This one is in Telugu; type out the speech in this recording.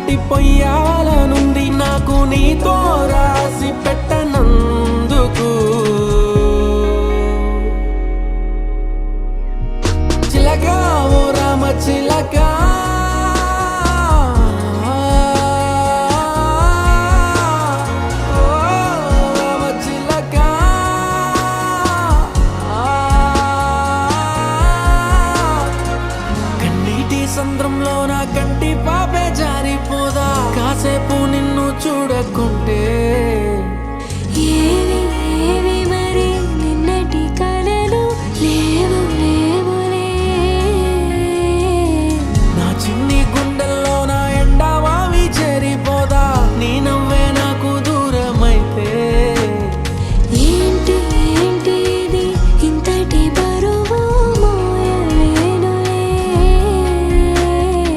దాటిపోయాలనుంది నాకు నీతో రాసి పెట్టనందుకు చిలక ఓ రామ చిలక సంద్రంలో నా కంటి పాపే జారిపోదా కాసేపు నిన్ను చూడకుంటే